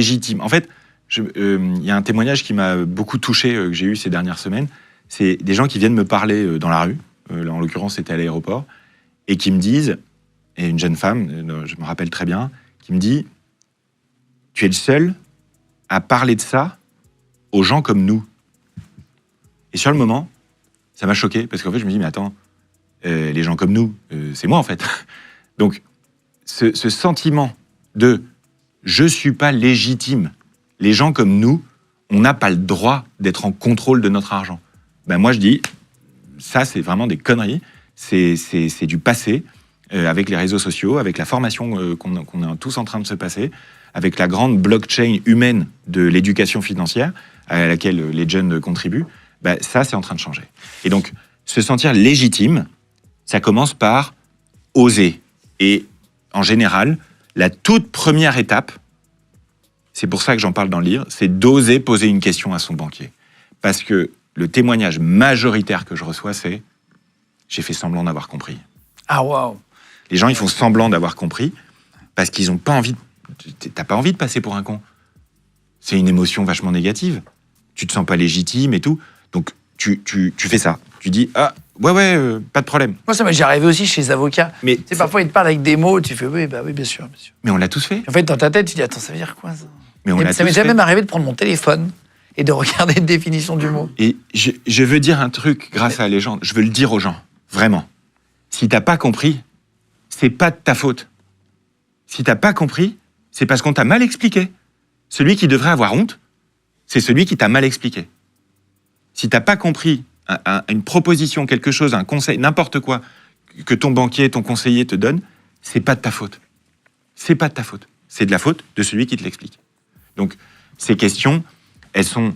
légitime. En fait, il y a un témoignage qui m'a beaucoup touché, que j'ai eu ces dernières semaines. C'est des gens qui viennent me parler dans la rue, en l'occurrence c'était à l'aéroport, et qui me disent, et une jeune femme, je me rappelle très bien, qui me dit « Tu es le seul à parler de ça aux gens comme nous. » Et sur le moment, ça m'a choqué, parce qu'en fait je me dis « Mais attends, les gens comme nous, c'est moi en fait. » Donc, ce sentiment de « je suis pas légitime », les gens comme nous, on n'a pas le droit d'être en contrôle de notre argent. Ben moi je dis, ça c'est vraiment des conneries, c'est du passé, avec les réseaux sociaux, avec la formation qu'on est tous en train de se passer, avec la grande blockchain humaine de l'éducation financière à laquelle les jeunes contribuent, ben ça c'est en train de changer. Et donc, se sentir légitime, ça commence par oser. Et en général, la toute première étape, c'est pour ça que j'en parle dans le livre, c'est d'oser poser une question à son banquier. Parce que le témoignage majoritaire que je reçois, c'est « j'ai fait semblant d'avoir compris ». Ah, waouh. Les gens, ils font semblant d'avoir compris parce qu'ils n'ont pas envie... T'as pas envie de passer pour un con. C'est une émotion vachement négative. Tu te sens pas légitime et tout. Donc, tu fais ça. Tu dis « ah, ouais, pas de problème ». Moi, ça m'est déjà arrivé aussi chez les avocats. Mais tu sais, parfois, ils te parlent avec des mots, tu fais « oui, bah oui, bien sûr, bien sûr ». Mais on l'a tous fait. En fait, dans ta tête, tu dis « attends, ça veut dire quoi, ça ?» Mais Ça m'est jamais arrivé de prendre mon téléphone et de regarder une définition du mot. Et je veux dire un truc grâce à la légende. Je veux le dire aux gens, vraiment. Si t'as pas compris, c'est pas de ta faute. Si t'as pas compris, c'est parce qu'on t'a mal expliqué. Celui qui devrait avoir honte, c'est celui qui t'a mal expliqué. Si t'as pas compris une proposition, quelque chose, un conseil, n'importe quoi, que ton banquier, ton conseiller te donne, c'est pas de ta faute. C'est pas de ta faute. C'est de la faute de celui qui te l'explique. Donc, ces questions, elles sont